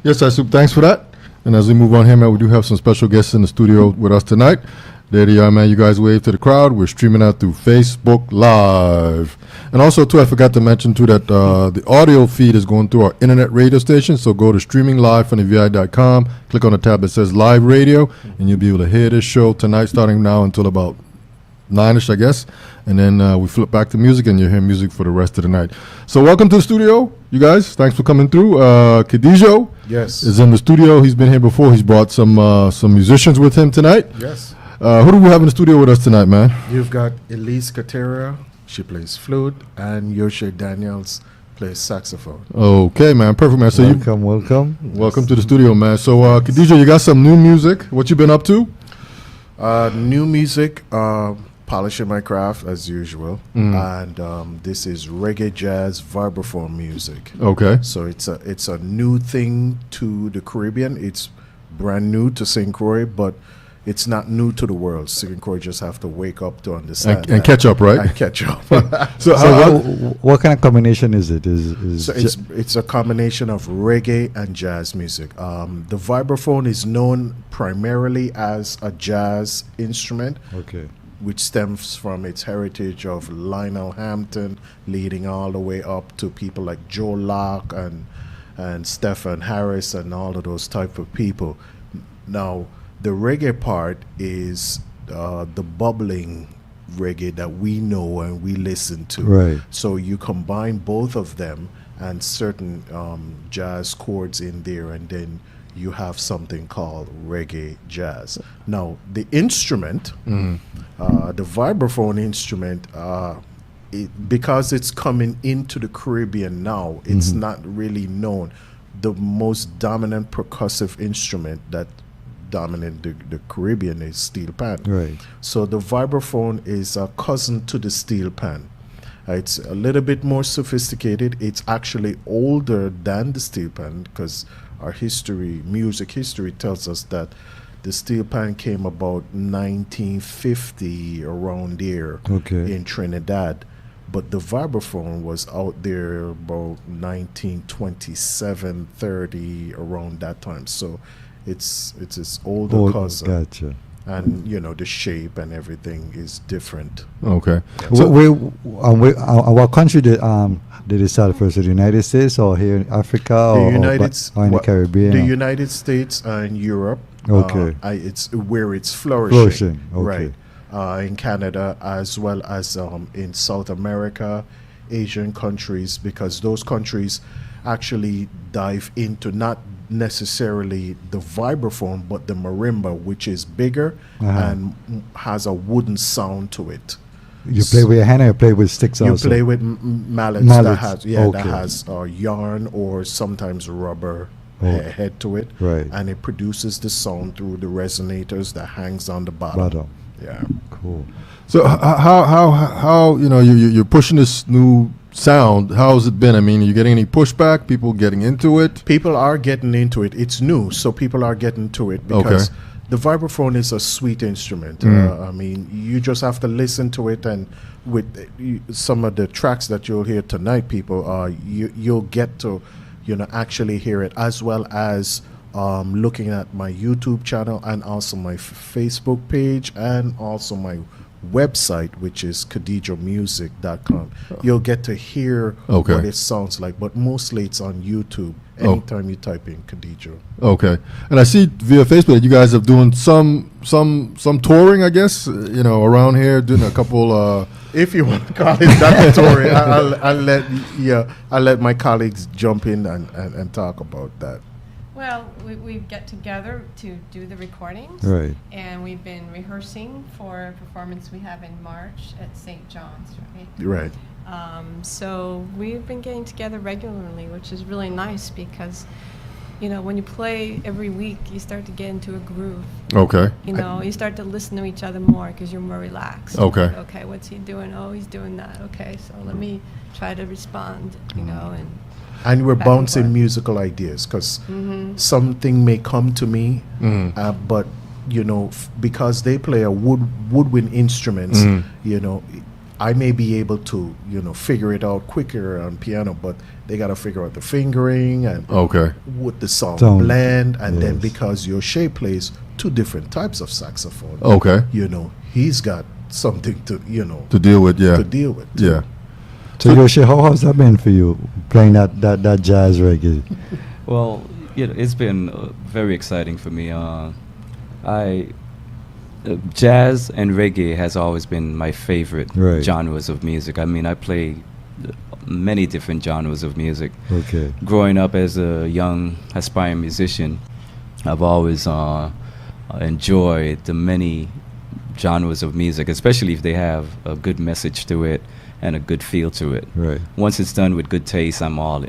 Yes, Soup. Thanks for that. And as we move on here, man, we do have some special guests in the studio with us tonight. There they are, man. You guys wave to the crowd. We're streaming out through Facebook Live. And also, too, I forgot to mention, too, that the audio feed is going through our internet radio station. So go to streaminglive.vi.com, click on the tab that says Live Radio, and you'll be able to hear this show tonight, starting now until about 9-ish, I guess. And then we flip back to music, and you'll hear music for the rest of the night. So welcome to the studio, you guys. Thanks for coming through. Khadijo is in the studio. He's been here before. He's brought some musicians with him tonight. Yes. Who do we have in the studio with us tonight, man? You've got Elise Catera. She plays flute, and Yoshea Daniels plays saxophone. Okay, man. Perfect, man. So welcome to the studio, man. So, Khadijo, you got some new music. What you been up to? New music, polishing my craft as usual, and this is reggae jazz vibraphone music. Okay. So it's a new thing to the Caribbean. It's brand new to St. Croix, but it's not new to the world. St. Croix just have to wake up to understand and catch up, right? And catch up. So what kind of combination is it? It's a combination of reggae and jazz music. The vibraphone is known primarily as a jazz instrument, which stems from its heritage of Lionel Hampton, leading all the way up to people like Joe Locke and Stephen Harris and all of those type of people. Now, the reggae part is the bubbling reggae that we know and we listen to. Right. So you combine both of them and certain jazz chords in there, and then you have something called reggae jazz. Now, the instrument, the vibraphone instrument, because it's coming into the Caribbean now, it's not really known. The most dominant percussive instrument that dominant the Caribbean is steel pan. Right. So the vibraphone is a cousin to the steel pan. It's a little bit more sophisticated. It's actually older than the steel pan because our music history tells us that the steel pan came about 1950 around there in Trinidad. But the vibraphone was out there about 1927, 30, around that time. So it's its older cousin. Gotcha. And, the shape and everything is different. Okay. So what country did it start first? The United States or here in Africa or in the Caribbean? The United States and Europe. Okay. It's where it's flourishing. Okay. Right. In Canada as well as in South America, Asian countries, because those countries actually dive into not necessarily the vibraphone but the marimba, which is bigger and has a wooden sound to it. You play with your hand or you play with sticks also? You play with mallets. That has yarn or sometimes rubber head to it, right? And it produces the sound through the resonators that hangs on the bottom. Yeah. Cool. So how you're pushing this new sound? How's it been? I mean, are you getting any pushback? People getting into it? People are getting into it. It's new, so people are getting to it because the vibraphone is a sweet instrument. I mean, you just have to listen to it, and with some of the tracks that you'll hear tonight, people, you'll get to, actually hear it, as well as looking at my YouTube channel and also my Facebook page and also my website, which is khadijomusic.com. You'll get to hear what it sounds like, but mostly it's on YouTube anytime you type in Khadijo. Okay. And I see via Facebook that you guys are doing some touring, I guess, around here, doing a couple if you want to call it that touring, I'll let my colleagues jump in and talk about that. Well, we get together to do the recordings, right? And we've been rehearsing for a performance we have in March at St. John's, right? Right. So we've been getting together regularly, which is really nice because, when you play every week, you start to get into a groove. Okay. You start to listen to each other more because you're more relaxed. Okay. Like, okay, what's he doing? Oh, he's doing that. Okay, so let me try to respond, and we're bouncing musical ideas because something may come to me, but because they play a woodwind instruments, I may be able to, figure it out quicker on piano, but they got to figure out the fingering and with the song blend. And then because Yoshea plays 2 different types of saxophone, he's got something to, to deal with, Yeah. So Yoshea, how has that been for you, playing that jazz reggae? Well, it's been very exciting for me. Jazz and reggae has always been my favorite genres of music. I mean, I play many different genres of music. Okay. Growing up as a young aspiring musician, I've always enjoyed the many genres of music, especially if they have a good message to it and a good feel to it. Right. Once it's done with good taste, I'm all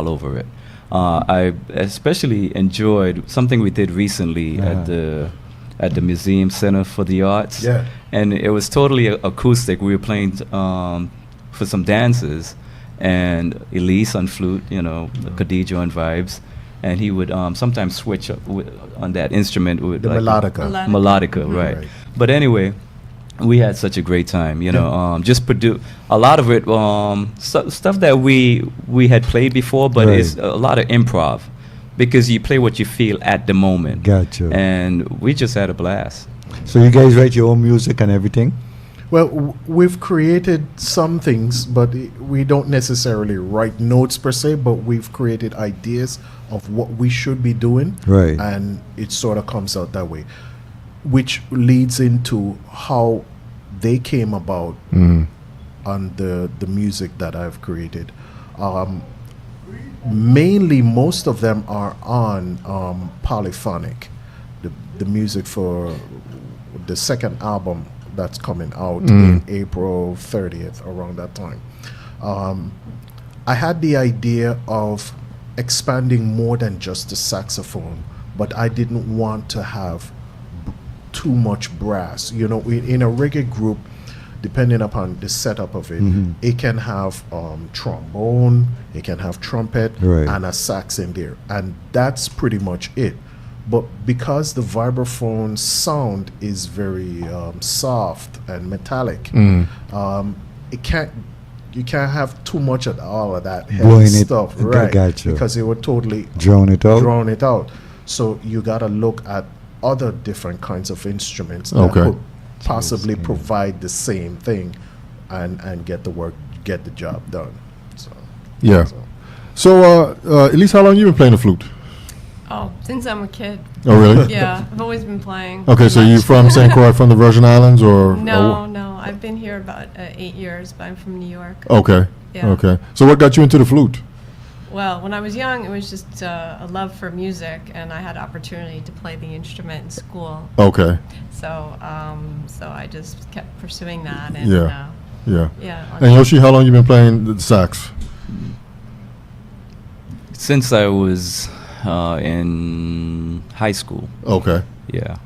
over it. I especially enjoyed something we did recently at the Museum Center for the Arts. Yeah. And it was totally acoustic. We were playing for some dances, and Elise on flute, Khadijo on vibes, and he would sometimes switch up on that instrument with the melodica. Melodica, right. But anyway, we had such a great time, just produce a lot of it, stuff that we had played before, but it's a lot of improv, because you play what you feel at the moment. Gotcha. And we just had a blast. So you guys write your own music and everything? Well, we've created some things, but we don't necessarily write notes per se, but we've created ideas of what we should be doing. Right. And it sort of comes out that way, which leads into how they came about on the music that I've created. Mainly, most of them are on polyphonic, the music for the second album that's coming out in April 30th, around that time. I had the idea of expanding more than just the saxophone, but I didn't want to have too much brass. In a reggae group, depending upon the setup of it, it can have trombone, it can have trumpet, and a sax in there, and that's pretty much it. But because the vibraphone sound is very soft and metallic, you can't have too much of all of that heavy stuff, right? Gotcha. Because it would totally drown it out. So you gotta look at other different kinds of instruments that could possibly provide the same thing and get the job done. So Elise, how long you been playing the flute? Oh, since I'm a kid. Oh, really? Yeah, I've always been playing. Okay, so you from St. Croix, from the Virgin Islands, or? No, I've been here about 8 years, but I'm from New York. Okay. Yeah. Okay. So what got you into the flute? Well, when I was young, it was just a love for music, and I had opportunity to play the instrument in school. Okay. So, so I just kept pursuing that. And, yeah. And Yoshi, how long you been playing the sax? Since I was in high school. Okay. Yeah.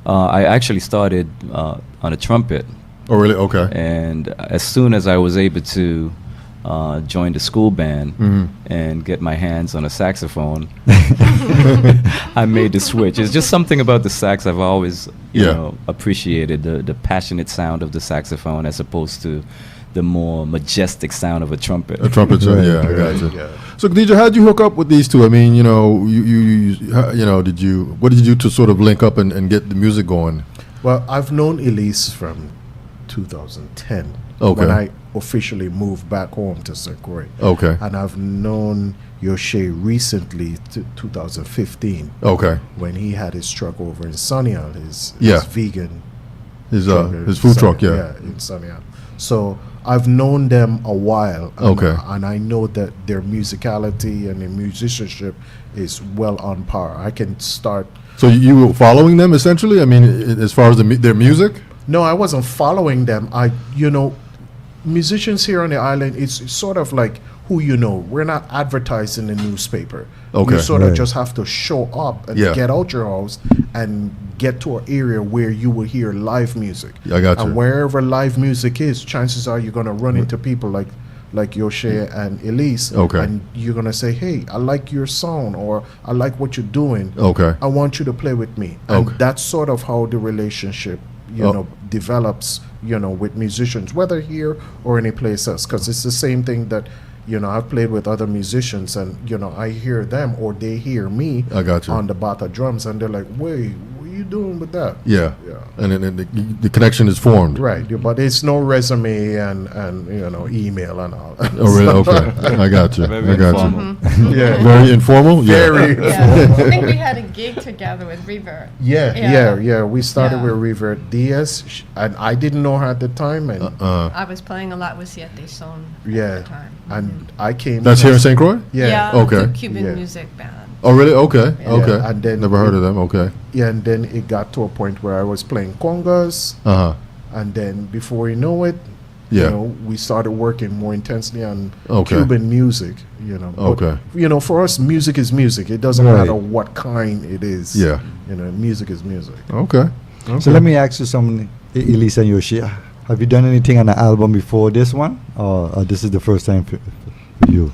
I actually started on a trumpet. Oh, really? Okay. And as soon as I was able to join the school band and get my hands on a saxophone, I made the switch. It's just something about the sax I've always appreciated, the passionate sound of the saxophone as opposed to the more majestic sound of a trumpet. A trumpet, I got you. Yeah. So, Khadijo, how did you hook up with these two? I mean, what did you do to sort of link up and get the music going? Well, I've known Elise from 2010. When I officially moved back home to St. Croix. Okay. And I've known Yoshea recently, 2015. Okay. When he had his truck over in Sunnyal, his vegan. His food truck, in Sunnyal. So I've known them a while. And I know that their musicality and their musicianship is well on par. I can start. So you were following them essentially? I mean, as far as their music? No, I wasn't following them. Musicians here on the island, it's sort of like who you know. We're not advertised in the newspaper. You sort of just have to show up and get out your house and get to an area where you will hear live music. I got you. And wherever live music is, chances are you're going to run into people like Yoshea and Elise. And you're going to say, hey, I like your song, or I like what you're doing. I want you to play with me. And that's sort of how the relationship, develops, with musicians, whether here or any place else. Because it's the same thing that, I've played with other musicians, and, I hear them or they hear me I got you. on the bata drums, and they're like, wait, what are you doing with that? Yeah. Yeah. And then the connection is formed. Right, but it's no resume and email and all. Oh, really? Okay. I got you. Very I got you. informal. Yeah. Very informal? Yeah. Very. Yeah. I think we had a gig together with Revert. Yeah. We started Yeah. with Revert Diaz, and I didn't know her at the time, and I was playing a lot with Siete Son at the time. and I came. That's here in St. Croix? Yeah. Okay. It's a Cuban Yeah. music band. Oh, really? Okay. Yeah. Okay. And then Never heard of them. Okay. Yeah, and then it got to a point where I was playing congas, Uh-huh. and then before you know it, Yeah. we started working more intensely on Okay. Cuban music. But, Okay. for us, music is music. It doesn't Right. matter what kind it is. Yeah. Music is music. Okay. So let me ask you something, Elise and Yoshea. Have you done anything on the album before this one, or this is the first time for you?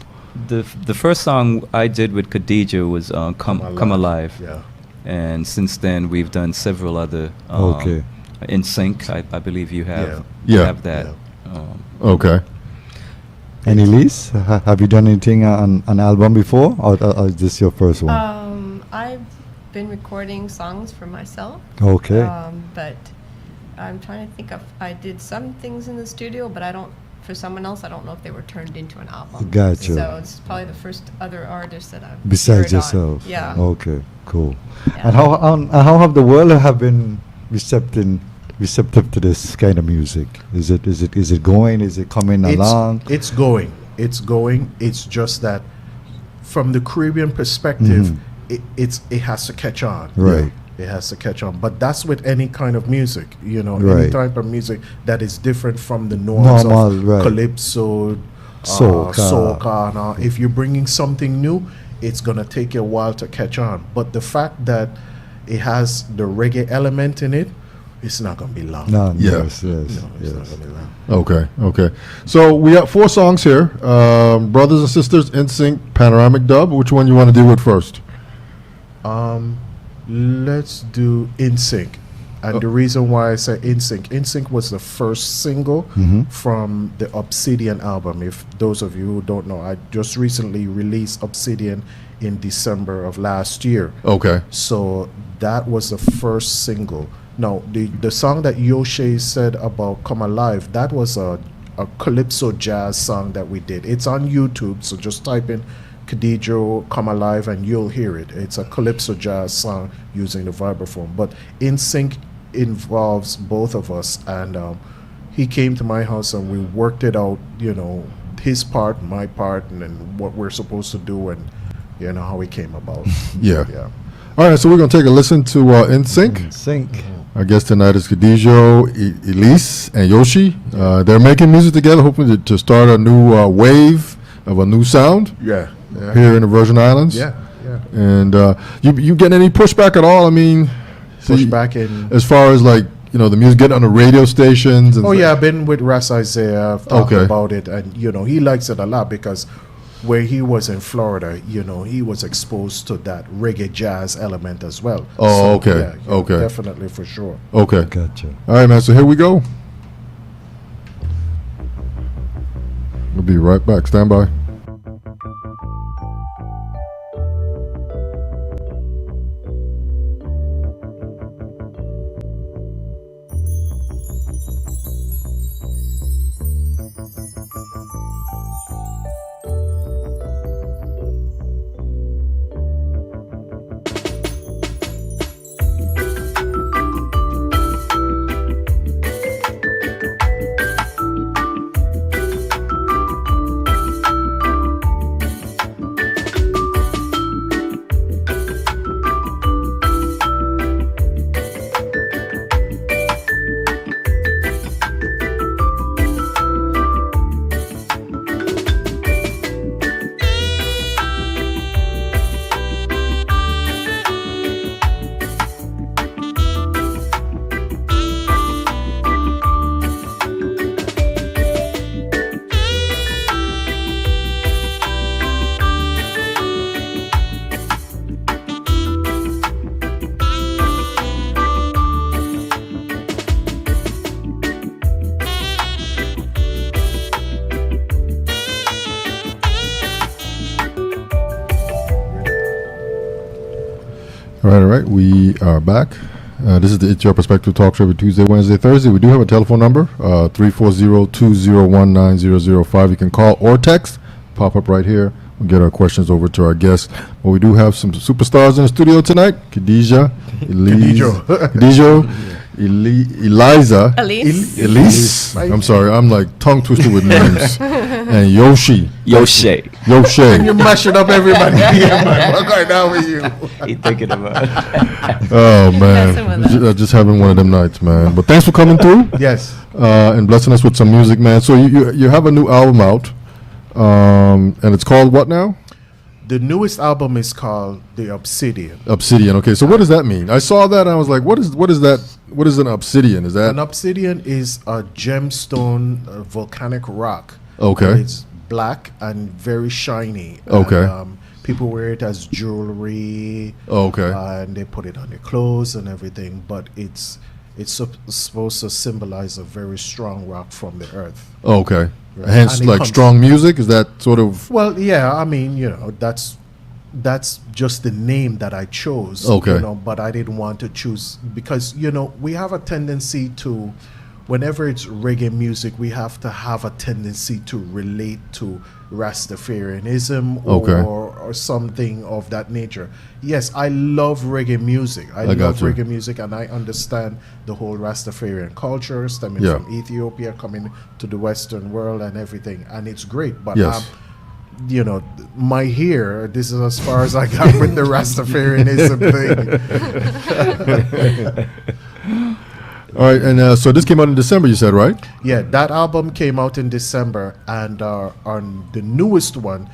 The first song I did with Khadijo was Come Alive. Yeah. And since then, we've done several other. Okay. In Sync, I believe you have. Yeah. You Yeah. have that. Okay. And Elise, have you done anything on an album before, or is this your first one? I've been recording songs for myself. Okay. But I'm trying to think of, I did some things in the studio, but for someone else, I don't know if they were turned into an album. Gotcha. So it's probably the first other artist that I've Besides heard on. yourself. Yeah. Okay. Cool. Yeah. And how have the world have been receptive to this kind of music? Is it going? Is it coming along? It's going. It's just that from the Caribbean perspective, it has to catch on. Right. It has to catch on. But that's with any kind of music, any Right. type of music that is different from the norms Normal, of right. calypso, Soca. soca, and all. If you're bringing something new, it's gonna take you a while to catch on. But the fact that it has the reggae element in it, it's not gonna be long. No, Yeah. yes. No, it's not gonna be long. Okay. So we got 4 songs here. Brothers and Sisters, NSYNC, Panoramic Dub. Which one you want to deal with first? Let's do NSYNC. And the reason why I say NSYNC was the first single from the Obsidian album. If those of you who don't know, I just recently released Obsidian in December of last year. Okay. So that was the first single. Now, the song that Yoshea said about Come Alive, that was a calypso jazz song that we did. It's on YouTube, so just type in Khadijo, Come Alive, and you'll hear it. It's a calypso jazz song using the vibraphone. But NSYNC involves both of us, and he came to my house and we worked it out, his part, my part, and then what we're supposed to do, and how it came about. Yeah. Yeah. All right, so we're going to take a listen to NSYNC. Sync. Our guest tonight is Khadijo, Elise, and Yoshi. They're making music together, hoping to start a new wave of a new sound Yeah. here in the Virgin Islands. Yeah. And you get any pushback at all? I mean, Pushback in. as far as like the music getting on the radio stations. And Oh yeah, I've been with Ras Isaiah. I've talked Okay. about it, and he likes it a lot because where he was in Florida, he was exposed to that reggae jazz element as well. Oh, okay. Yeah, Okay. definitely for sure. Okay. Gotcha. All right, man. So here we go. We'll be right back. Stand by. All right. We are back. This is the It's Your Perspective Talk Show every Tuesday, Wednesday, Thursday. We do have a telephone number, 340-201-9005. You can call or text. Pop up right here. We'll get our questions over to our guests. But we do have some superstars in the studio tonight. Khadijo, Eliza, Elise. I'm sorry, I'm like tongue twisted with names. And Yoshea. Yoshea. You're mashing up everybody here, man. What's going on with you? He thinking about it. Oh man, just having one of them nights, man. But thanks for coming through. Yes. And blessing us with some music, man. So you have a new album out, and it's called what now? The newest album is called The Obsidian. Obsidian. Okay, so what does that mean? I saw that and I was like, what is that? What is an obsidian? Is that an obsidian? Is a gemstone volcanic rock. Okay. It's black and very shiny. Okay. And, people wear it as jewelry. Okay. And they put it on their clothes and everything. But it's supposed to symbolize a very strong rock from the earth. Okay. Right. Hence, like strong music. Is that sort of? Well, yeah. I mean, that's just the name that I chose. Okay. But I didn't want to choose because we have a tendency to, whenever it's reggae music, we have to have a tendency to relate to Rastafarianism or something of that nature. Yes, I love reggae music. I love reggae music, and I understand the whole Rastafarian culture stemming from Ethiopia, coming to the Western world and everything, and it's great. But my hair, this is as far as I got with the Rastafarianism thing. All right, and so this came out in December, you said, right? Yeah, that album came out in December, and on the newest one,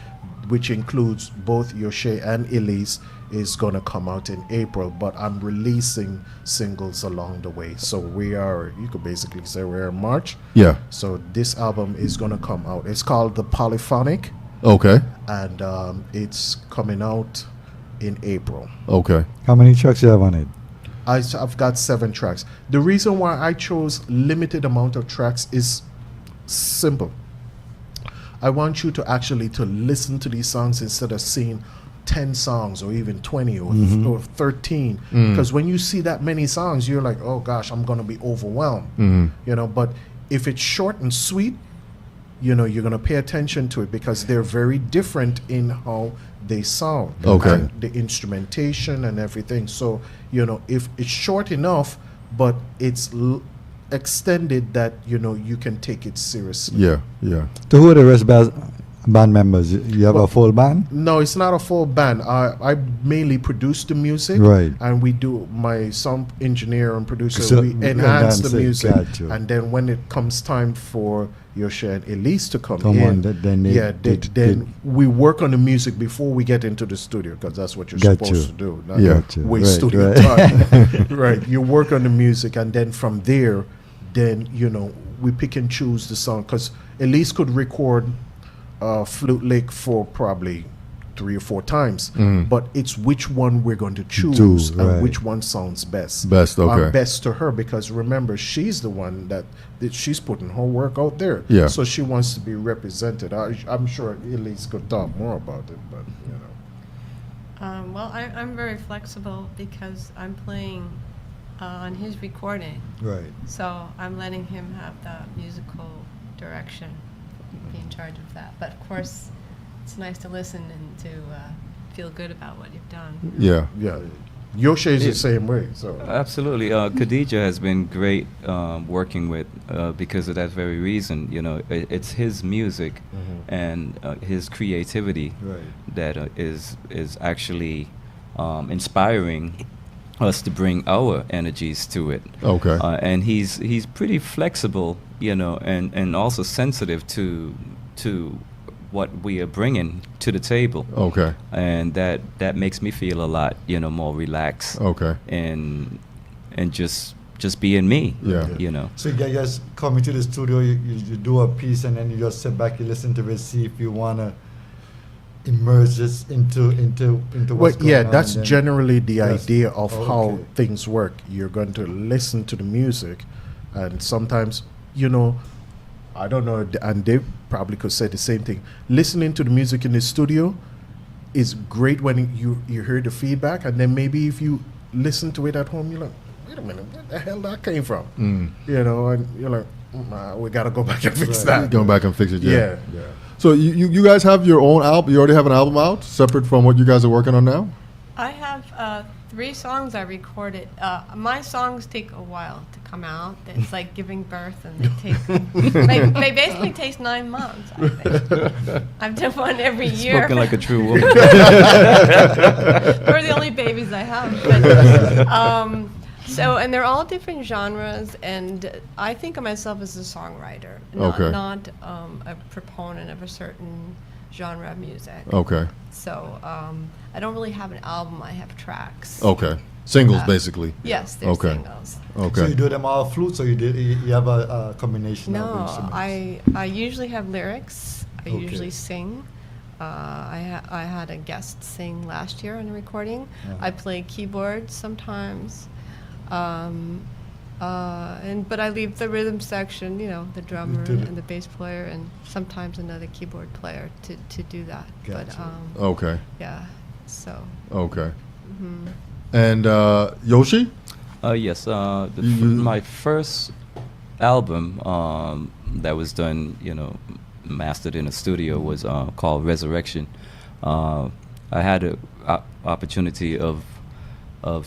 which includes both Yoshea and Elise, is going to come out in April, but I'm releasing singles along the way. So you could basically say we're in March. Yeah. So this album is going to come out. It's called The Polyphonic. Okay. And it's coming out in April. Okay. How many tracks you have on it? I've got 7 tracks. The reason why I chose limited amount of tracks is simple. I want you to actually to listen to these songs instead of seeing 10 songs or even 20 or 13. Because when you see that many songs, you're like, oh gosh, I'm going to be overwhelmed. But if it's short and sweet, you're going to pay attention to it because they're very different in how they sound. Okay. And the instrumentation and everything. So, if it's short enough, but it's extended that, you can take it seriously. Yeah. So who are the rest band members? You have a full band? No, it's not a full band. I mainly produce the music. Right. And we do, my sound engineer and producer, we enhance the music. And then when it comes time for Yoshea and Elise to come in, then we work on the music before we get into the studio, because that's what you're supposed to do. Waste studio time. Right. You work on the music, and then from there, then we pick and choose the song, because Elise could record Flute Lick for probably 3 or 4 times, but it's which one we're going to choose and which one sounds best. Best to her, because remember, she's the one that she's putting her work out there. Yeah. So she wants to be represented. I'm sure Elise could talk more about it, but well, I'm very flexible because I'm playing on his recording. Right. So I'm letting him have the musical direction, be in charge of that. But of course, it's nice to listen and to feel good about what you've done. Yeah. Yoshea is the same way. So absolutely, Khadijo has been great working with because of that very reason. It's his music and his creativity that is actually inspiring us to bring our energies to it. Okay. And he's pretty flexible, and also sensitive to what we are bringing to the table. Okay. And that makes me feel a lot, more relaxed. Okay. And just being me. Yeah. So you guys come into the studio, you do a piece, and then you just sit back, you listen to it, see if you wanna immerse this into what's going on. That's generally the idea of how things work. You're going to listen to the music, and sometimes, I don't know, and they probably could say the same thing. Listening to the music in the studio, is great when you hear the feedback, and then maybe if you listen to it at home, you're like, wait a minute, where the hell that came from? You know, and you're like, we got to go back and fix that. Go back and fix it. Yeah. So you guys have your own album? You already have an album out, separate from what you guys are working on now? I have 3 songs I recorded. My songs take a while to come out. It's like giving birth, and they take they basically take 9 months. I think. I've done one every year. Spoken like a true woman. We're the only babies I have. But, so, and they're all different genres, and I think of myself as a songwriter, not a proponent of a certain genre of music. Okay. So I don't really have an album. I have tracks. Okay. Singles, basically. Yes, they're singles. Okay. So you do them all flutes, or you have a combination No, of instruments? I usually have lyrics. I usually sing. I had a guest sing last year on a recording. I play keyboards sometimes. But I leave the rhythm section, the drummer and the bass player, and sometimes another keyboard player to do that. Gotcha. But Okay. yeah, so. Okay. And Yoshi? Yes. My first album that was done, mastered in a studio was called Resurrection. I had an opportunity of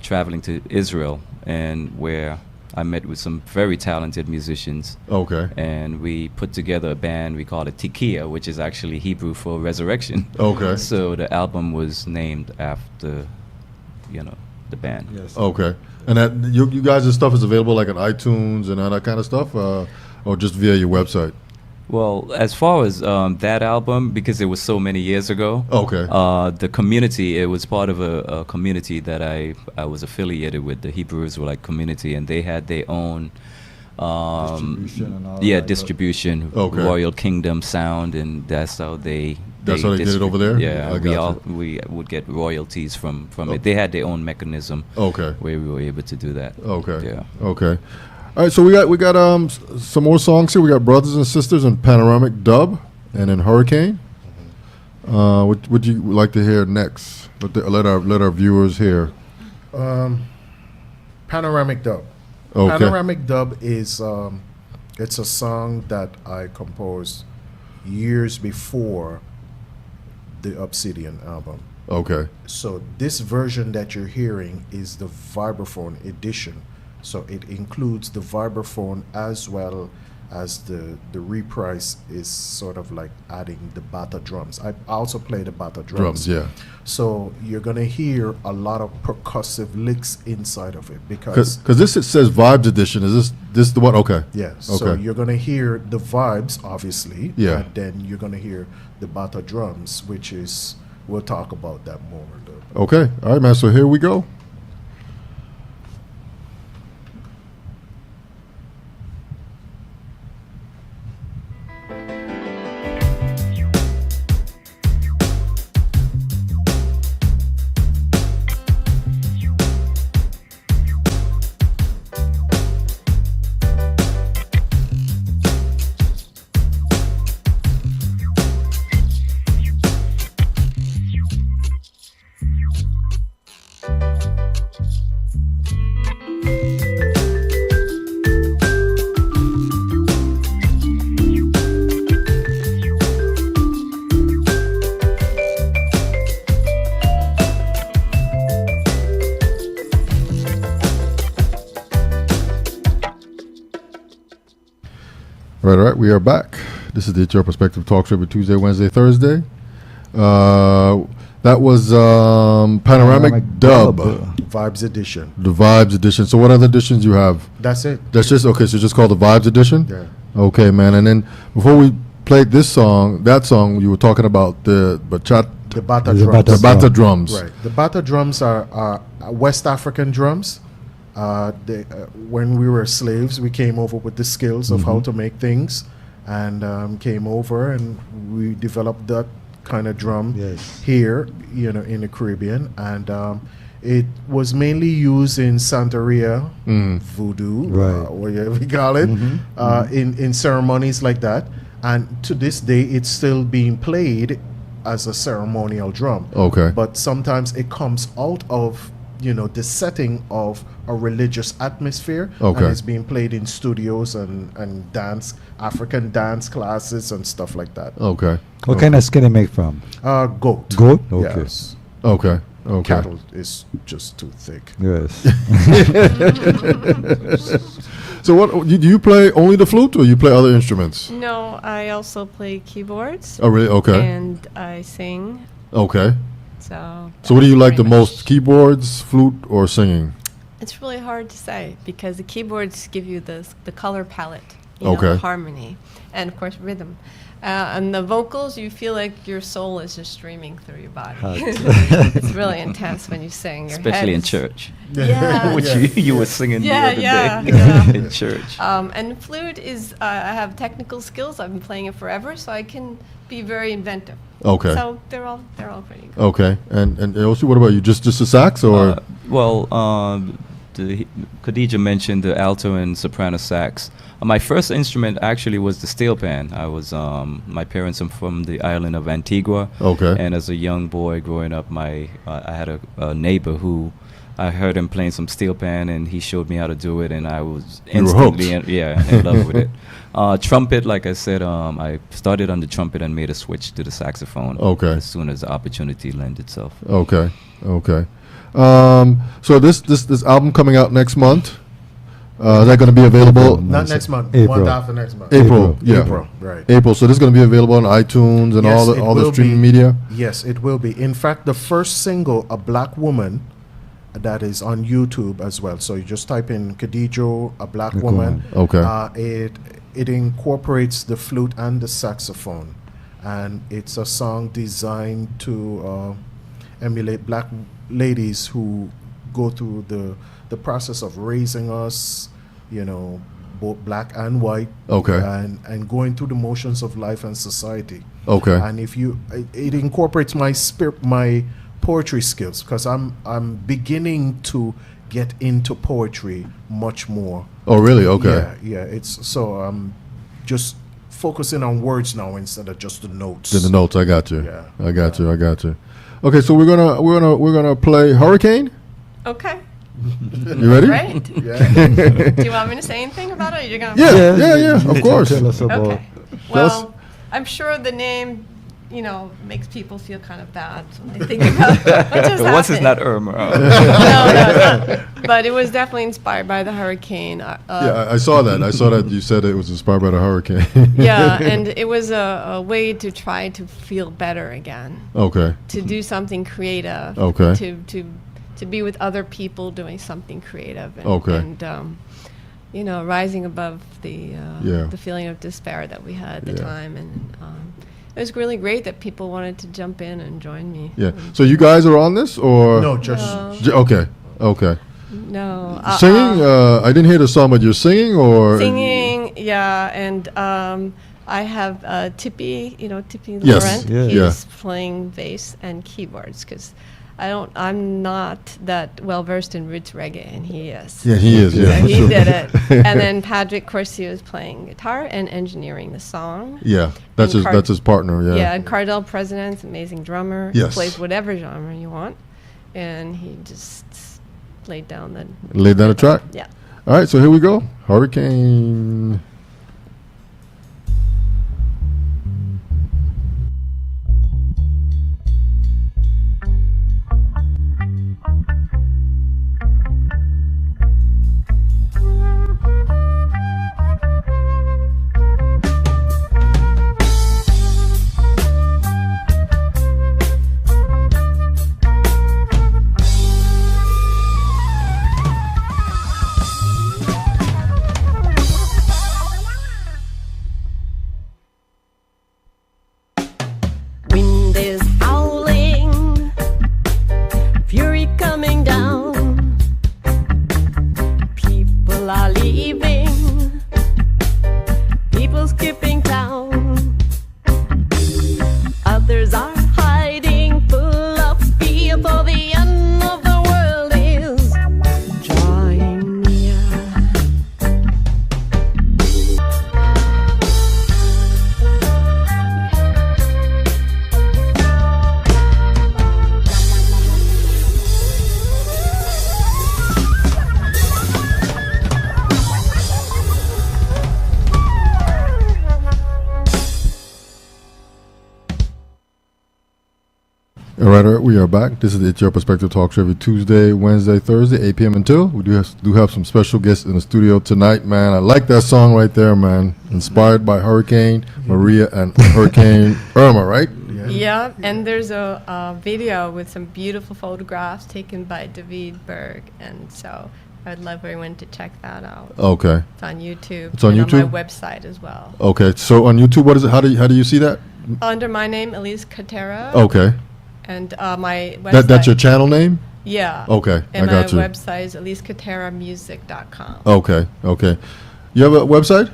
traveling to Israel, and where I met with some very talented musicians. Okay. And we put together a band. We called it Tekiah, which is actually Hebrew for resurrection. Okay. So the album was named after, the band. Yes. Okay. And that you guys' stuff is available like on iTunes and all that kind of stuff, or just via your website? Well, as far as that album, because it was so many years ago. Okay. The community, it was part of a community that I was affiliated with, the Hebrew Israelite community, and they had their own distribution and all that. distribution, Okay. Royal Kingdom Sound, and that's how they That's how they did it over there? Yeah, I gotcha. we would get royalties from it. They had their own mechanism. Okay. Where we were able to do that. Okay. Yeah. Okay. All right, so we got some more songs here. We got Brothers and Sisters in Panoramic Dub and in Hurricane. What would you like to hear next? Let our viewers hear. Panoramic Dub. Okay. Panoramic Dub is it's a song that I composed years before the Obsidian album. Okay. So this version that you're hearing is the vibraphone edition. So it includes the vibraphone as well as the reprise is sort of like adding the bata drums. I also play the bata drums. Drums, yeah. So you're gonna hear a lot of percussive licks inside of it because this it says Vibes Edition. Is this the one? Okay. yeah. Okay. So you're gonna hear the vibes, obviously. Yeah. And then you're gonna hear the bata drums, which is we'll talk about that more. Though. Okay. All right, man. So here we go. All right, we are back. This is the HR Perspective Talk Show every Tuesday, Wednesday, Thursday. That was Panoramic Dub, Vibes edition. the Vibes Edition. So what other editions you have? That's it. That's just, okay, so just called the Vibes Edition? Yeah. Okay, man. And then before we played that song, you were talking about the bata The bata The drums. the bata drums. Right. The bata drums are West African drums. When we were slaves, we came over with the skills of how to make things, and came over and we developed that kind of drum Yes. here, in the Caribbean, and it was mainly used in Santeria, voodoo, Right. whatever we call it, in ceremonies like that. And to this day, it's still being played as a ceremonial drum. Okay. But sometimes it comes out of, the setting of a religious atmosphere. Okay. And it's being played in studios and African dance classes and stuff like that. Okay. What kind of skin they make from? Goat. Goat? Okay. Yes. Okay. Okay. Cattle is just too thick. Yes. So what do you play only the flute or you play other instruments? No, I also play keyboards. Oh really? Okay. And I sing. Okay. So What do you that's like the pretty most, much- keyboards, flute, or singing? It's really hard to say because the keyboards give you the color palette, Okay. harmony, and of course rhythm. And the vocals, you feel like your soul is just streaming through your body. Hot. It's really intense when you sing. Your Especially in head's- church. Yeah. Which you were singing Yeah, the other yeah, day yeah. in church. And flute is, I have technical skills. I've been playing it forever, so I can be very inventive. Okay. So they're all pretty good. Okay. And Yoshea, what about you? Just a sax or? Khadijo mentioned the alto and soprano sax. My first instrument actually was the steel pan. I was my parents are from the island of Antigua. Okay. And as a young boy growing up, I had a neighbor who I heard him playing some steel pan, and he showed me how to do it, and I was You were hooked. instantly in love with it. Trumpet, like I said, I started on the trumpet and made a switch to the saxophone. Okay. As soon as the opportunity lent itself. Okay. Okay. So this album coming out next month. Is that going to be available? Not next month. April. Month after next month. April. Yeah. April, right. April. So this is going to be available on iTunes and Yes, all it the will streaming be. media. Yes, it will be. In fact, the first single, A Black Woman, that is on YouTube as well. So you just type in Khadijo, A Black Black Woman. Okay. It incorporates the flute and the saxophone. And it's a song designed to emulate black ladies who go through the process of raising us, both black and white. Okay. And going through the motions of life and society. Okay. And it incorporates my poetry skills, because I'm beginning to get into poetry much more. Oh, really? Okay. Yeah. It's so I'm just focusing on words now instead of just the notes. Did the notes? I got you. Yeah. I got you. Okay, so we're gonna play Hurricane. Okay, You ready? great. Yeah. Do you want me to say anything about it? Or you're gonna Yeah. Of course. Tell us about. Okay. Well, I'm sure the name, makes people feel kind of bad when they think about what just Once it's happened. not Irma. No, it's not. But it was definitely inspired by the hurricane. Yeah, I saw that. I saw that you said it was inspired by the hurricane. Yeah, and it was a way to try to feel better again, Okay. to do something creative. Okay. To be with other people doing something creative. And, Okay. And rising above the feeling of despair that we had at the Yeah. time, and it was really great that people wanted to jump in and join me. Yeah. So you guys are on this or? No, just No. Okay. No. Singing? I didn't hear the song, but you're singing or? Singing, yeah, and I have Tippy, Tippy Yes, Laurent. yeah. He's playing bass and keyboards, because I'm not that well versed in roots reggae, and he is. Yeah, he is. So Yeah. he sure. did it. And then Patrick Corsi was playing guitar and engineering the song. Yeah, that's And his partner. Yeah. Yeah, and Cardell President's amazing drummer. Yes. He plays whatever genre you want, and he just laid down the. Laid down a track. Yeah. All right, so here we go. Hurricane. right. We are back. This is the It's Your Perspective Talk Show every Tuesday, Wednesday, Thursday, 8 p.m. until. We do have some special guests in the studio tonight, man. I like that song right there, man. Inspired by Hurricane Maria and Hurricane Irma, right? Yeah, and there's a video with some beautiful photographs taken by David Berg, and so I'd love everyone to check that out. Okay. It's on YouTube. It's on and YouTube? on my website as well. Okay. So on YouTube, what is it? How do you see that? Under my name, Elise Catera. Okay. And my website. That's your channel name? Yeah. Okay, And I got you. my website is elisecateramusic.com. Okay. Okay. You have a website?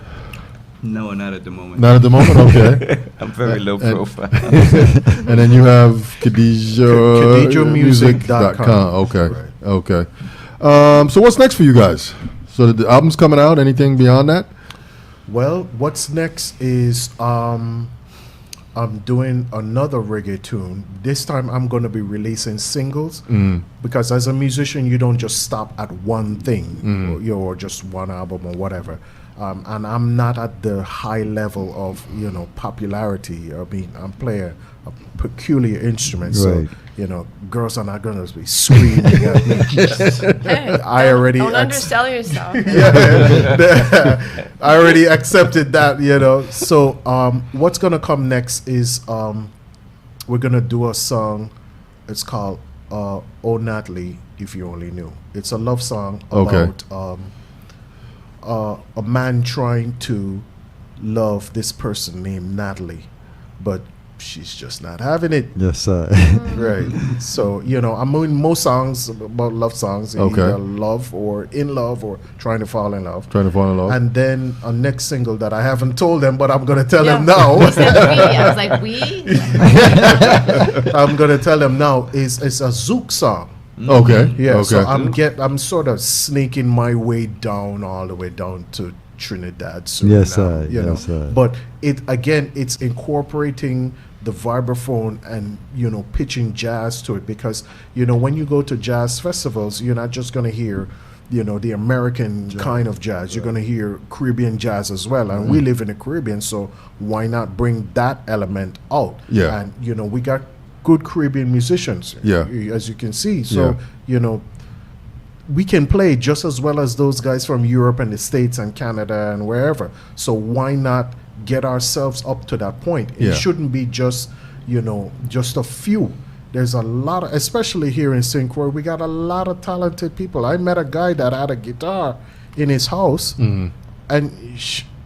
No, not at the moment. Not at the moment. Okay. I'm very low And- profile. And then you have Khadijo KhadijoMusic.com. Okay. Right. Okay. So what's next for you guys? So the album's coming out. Anything beyond that? Well, what's next is I'm doing another reggae tune. This time I'm going to be releasing singles because as a musician you don't just stop at one thing or just one album or whatever. And I'm not at the high level of popularity. I mean, I'm playing a peculiar instrument, Right. so girls are not going to be screaming at me. Hey, I already don't ex- undersell yourself. I already accepted that, So what's gonna come next is we're gonna do a song. It's called "Oh Natalie, If You Only Knew." It's a love song Okay. about a man trying to love this person named Natalie, but she's just not having it. Yes, sir. Right. So, I'm doing most songs about love songs. Okay. Either love or in love or trying to fall in love. Trying to fall in love. And then a next single that I haven't told them, but I'm going to tell them Yeah. now. He said we. I was like, we? I'm going to tell them now is a Zouk song. Okay. Yeah. Okay. So I'm sort of sneaking my way down all the way down to Trinidad. Soon Yes, now, sir. Yes, sir. But it's incorporating the vibraphone and pitching jazz to it because when you go to jazz festivals you're not just going to hear the American kind of jazz. You're going to hear Caribbean jazz as well, and we live in the Caribbean, so why not bring that element out? Yeah. And we got good Caribbean musicians. Yeah. As you can see, so we can play just as well as those guys from Europe and the States and Canada and wherever. So why not get ourselves up to that point? Yeah. It shouldn't be just just a few. There's a lot of, especially here in St. Croix, we got a lot of talented people. I met a guy that had a guitar in his house, and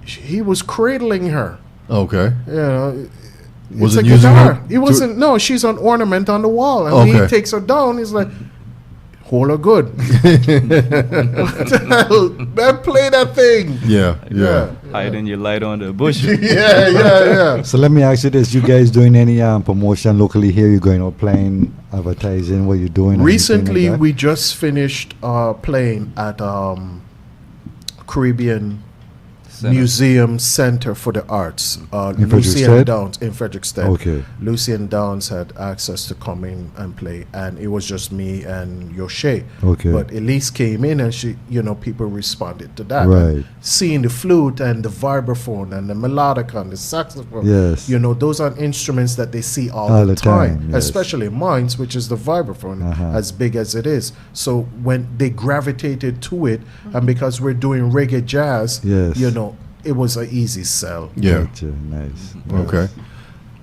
he was cradling her. Okay. It's a Wasn't using guitar. her It to- wasn't. No, she's an ornament on the wall, and when he Okay. takes her down, he's like, "Hold her good." What the hell? Man, play that thing. Yeah. Hiding your light on the bush. Yeah. So let me ask you this: you guys doing any promotion locally here? You going out playing, advertising? What you doing? Recently, anything like we just finished playing at Caribbean Center. Museum Center for the Arts, In Lucian Frederiksted? Downs in Frederiksted. Okay. Lucian Downs had access to come in and play, and it was just me and Yoshea. Okay. But Elise came in, and she, people responded to that. Right. And seeing the flute and the vibraphone and the melodica and the saxophone. Yes. Those are instruments that they see all All the the time, time, yes. especially mine, which is the vibraphone, Uh-huh. as big as it is. So when they gravitated to it, and because we're doing reggae jazz, Yes. it was an easy sell. Yeah. Gotcha. Nice. Okay.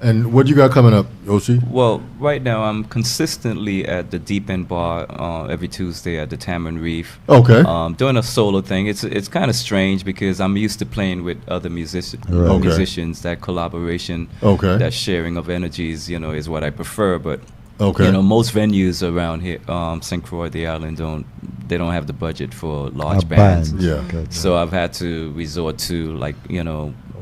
And what you got coming up, Yoshi? Well, right now I'm consistently at the Deep End Bar every Tuesday at the Tamarind Reef. Okay. Doing a solo thing. It's kind of strange because I'm used to playing with other Right. Okay. musicians. That collaboration, Okay. that sharing of energies, is what I prefer. But Okay. most venues around here, St. Croix, the island, don't have the budget for large A bands. band. Yeah. Gotcha. So I've had to resort to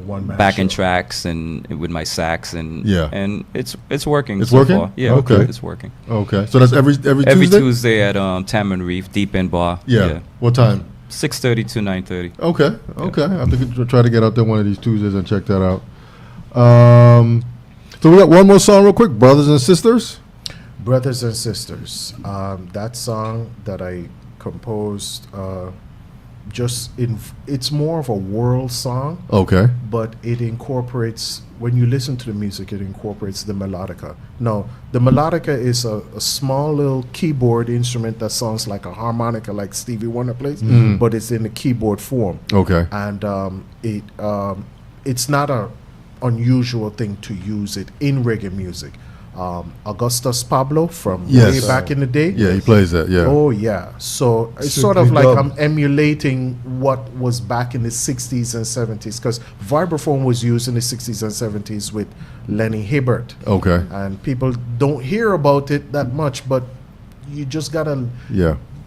one-man backing show. tracks and with my sax and Yeah. and it's working. It's so working? far. Yeah, Okay. it's working. Okay. So that's every Every Tuesday? Tuesday at Tamarind Reef, Deep End Bar. Yeah. What time? 6:30 to 9:30. Okay. Okay. I have to try to get out there one of these Tuesdays and check that out. So we got one more song real quick, Brothers and Sisters. Brothers and Sisters. That song that I composed it's more of a world song. Okay. But it incorporates, when you listen to the music, it incorporates the melodica. No, the melodica is a small little keyboard instrument that sounds like a harmonica, like Stevie Wonder plays, but it's in the keyboard form. Okay. And it's not a unusual thing to use it in reggae music. Augustus Pablo from way back in the day. Yeah, he plays that, yeah. Oh, yeah. So it's sort of like I'm emulating what was back in the 60s and 70s, because vibraphone was used in the 60s and 70s with Lenny Hibbert. Okay. And people don't hear about it that much, but you just got to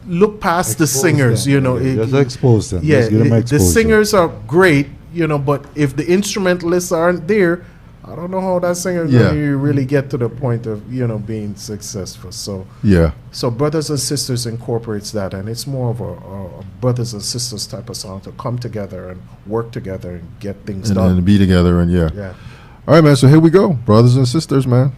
look past the singers, you know. Just expose them. Yeah, Just give them the exposure. singers are great, you know, but if the instrumentalists aren't there, I don't know how that singer you really get to the point of, you know, being successful. So so Brothers and Sisters incorporates that, and it's more of a brothers and sisters type of song to come together and work together and get things done. And be together, and all right, man, so here we go. Brothers and Sisters, man.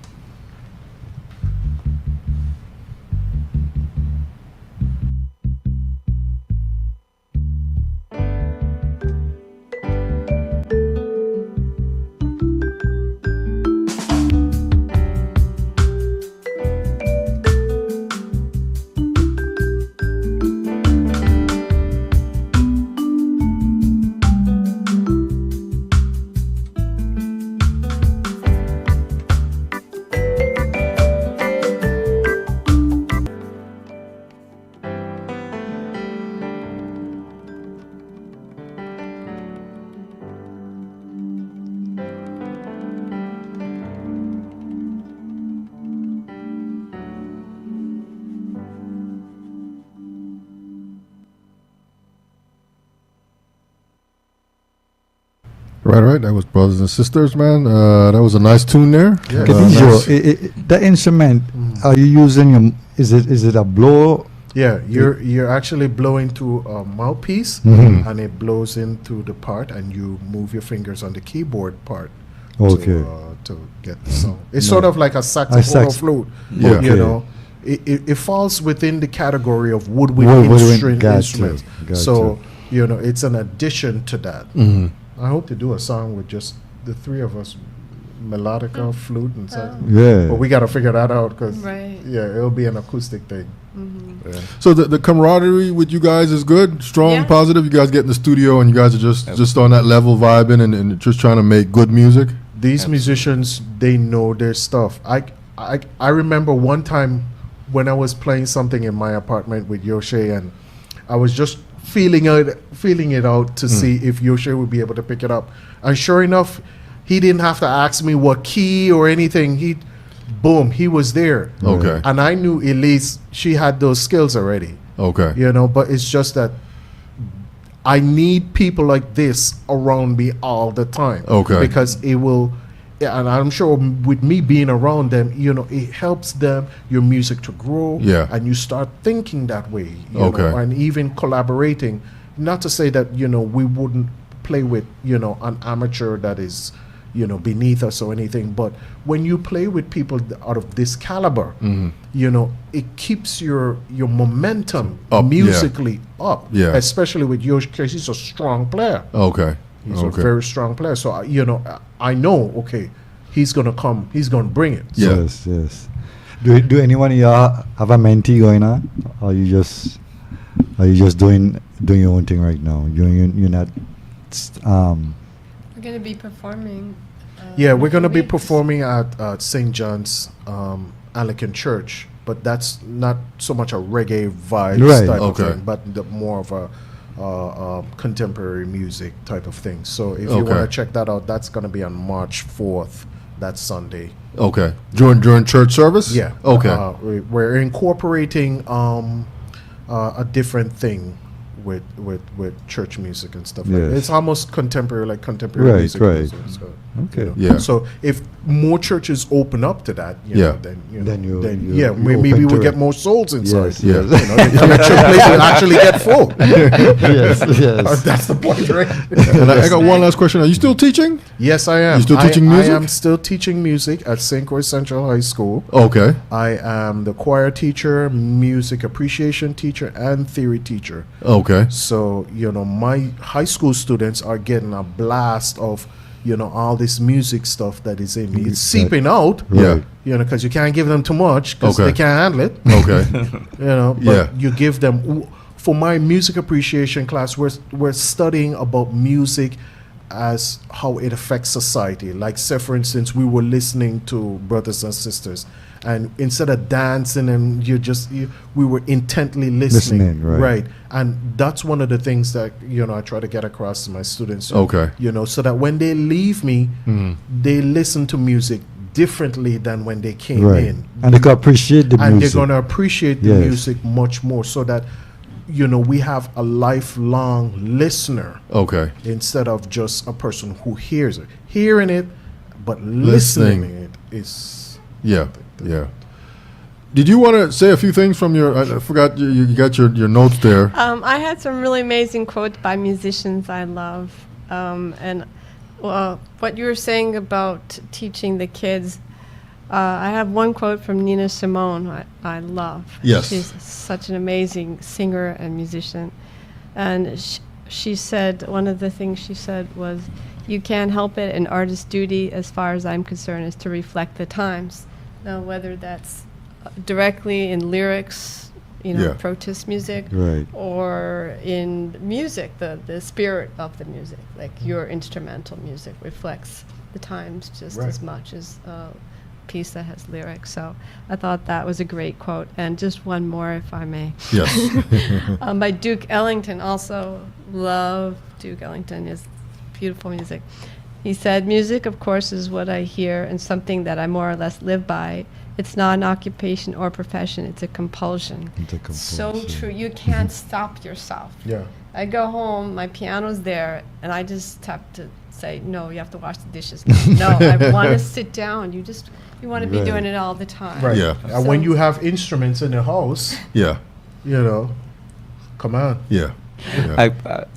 Right. That was Brothers and Sisters, man. That was a nice tune there. Yeah. Khadijo, the instrument, are you using is it a blower? Yeah, you're actually blowing through a mouthpiece, and it blows into the part, and you move your fingers on the keyboard part to get the sound. It's sort of like a saxophone or flute. Yeah. You know, it falls within the category of woodwind string instruments. So, you know, it's an addition to that. I hope to do a song with just the three of us, melodica, flute, and saxophone. Yeah. But we got to figure that out, because it'll be an acoustic thing. So the camaraderie with you guys is good, strong, positive. You guys get in the studio and you guys are just on that level, vibing and just trying to make good music. These musicians, they know their stuff. I remember one time when I was playing something in my apartment with Yoshea, and I was just feeling it out to see if Yoshea would be able to pick it up. And sure enough, he didn't have to ask me what key or anything. He was there. Okay. And I knew Elise, she had those skills already. Okay. You know, but it's just that I need people like this around me all the time. Okay. Because it will, and I'm sure with me being around them, you know, it helps them, your music to grow. Yeah. And you start thinking that way. You Okay. know, and even collaborating. Not to say that, you know, we wouldn't play with, you know, an amateur that is, you know, beneath us or anything, but when you play with people out of this caliber, you know, it keeps your momentum Up, musically up. Yeah. Especially with Yoshea, because he's a strong player. Okay. He's a very strong player. So, you know, I know, okay, he's going to come, he's going to bring it. Yeah. Yes. Do anyone of y'all have a mentee going on? Or are you just doing your own thing right now? You're not We're going to be performing. Yeah, we're in going to a be few weeks. performing at St. John's Anglican Church, but that's not so much a reggae vibe type of thing, but more of a contemporary music type of thing. So if you want to check that out, that's going to be on March 4th, that Sunday. Okay. During church service? Yeah. Okay. We're incorporating a different thing with church music and stuff like that. It's almost contemporary music. Right. So, Okay. you know. Yeah. So if more churches open up to that, you know, then you maybe open we to will get it. more souls inside. Yes. Yeah. You know, the church place will actually get full. Yes. That's the point, right? And I got one last question. Are you still teaching? Yes, I am. You still teaching music? I am still teaching music at St. Croix Central High School. Okay. I am the choir teacher, music appreciation teacher, and theory teacher. Okay. Okay. So, my high school students are getting a blast of, all this music stuff that is in me. It's seeping out. Yeah. Because you can't give them too much because Okay. they can't handle it. Okay. But you give them. For my music appreciation class, we're studying about music as how it affects society. Like, say, for instance, we were listening to brothers and sisters, and instead of dancing and we were intently listening. Right. And that's one of the things that, I try to get across to my students. Okay. So that when they leave me, they listen to music differently than when they came in. And they can appreciate the and music. they're going to appreciate the music much more, so that we have a lifelong listener. Okay. Instead of just a person who hears it. Hearing it, but listening it is... Yeah. Did you want to say a few things from your... I forgot, you got your notes there. I had some really amazing quotes by musicians I love. And what you were saying about teaching the kids... I have one quote from Nina Simone I love. Yes. She's such an amazing singer and musician. And she said, one of the things she said was, you can't help it, an artist's duty, as far as I'm concerned, is to reflect the times. Now, whether that's directly in lyrics, protest music, or in music, the spirit of the music, like your instrumental music reflects the times just as much as piece that has lyrics. So I thought that was a great quote. And just one more, if I may. Yes. By Duke Ellington. Also love Duke Ellington. Is beautiful music. He said, music, of course, is what I hear and something that I more or less live by. It's not an occupation or profession. It's a compulsion. So true. You can't stop yourself. Yeah. I go home, my piano's there, and I just have to say, no, you have to wash the dishes now. No, I want to sit down. You want to be doing it all the time. Right. Yeah. And when you have instruments in the house, Yeah. Come on. Yeah.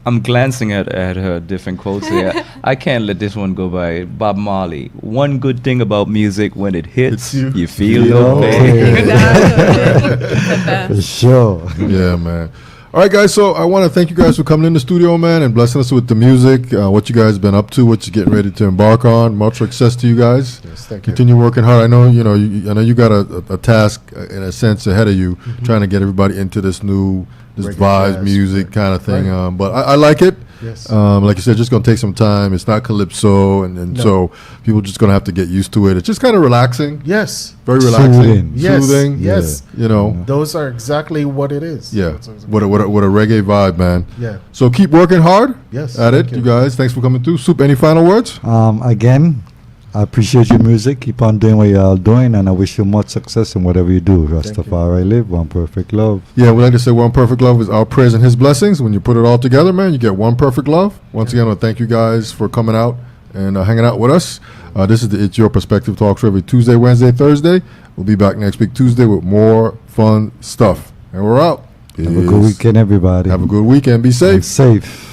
I'm glancing at her different quotes here. I can't let this one go by. Bob Marley. One good thing about music, when it hits, you feel no pain. Exactly. For sure. Yeah, man. All right, guys. So I want to thank you guys for coming in the studio, man, and blessing us with the music. What you guys been up to? What you getting ready to embark on? Much success to you guys. Yes, thank you. Continue working hard. I know I know you got a task in a sense ahead of you, trying to get everybody into this Reggae vibes, jazz, music kind of thing. Right. But I like it. Yes. Like you said, just gonna take some time. It's not calypso, and so people just gonna have to get used to it. It's just kind of relaxing. Yes. Very relaxing. Yes. Soothing. Yes. Those are exactly what it is. Yeah. That's exactly What a reggae vibe, man. Yeah. So keep working hard. Yes, At it, thank you you. guys. Thanks for coming through. Soup, any final words? Again, I appreciate your music. Keep on doing what y'all doing, and I wish you much success in whatever you do. Rastafari live, one perfect love. Yeah, we like to say one perfect love is our prayers and his blessings. When you put it all together, man, you get one perfect love. Once again, I want to thank you guys for coming out and hanging out with us. This is the It's Your Perspective Talk Show every Tuesday, Wednesday, Thursday. We'll be back next week, Tuesday, with more fun stuff. And we're out. Have a good weekend, everybody. Have a good weekend. Be safe. Be safe.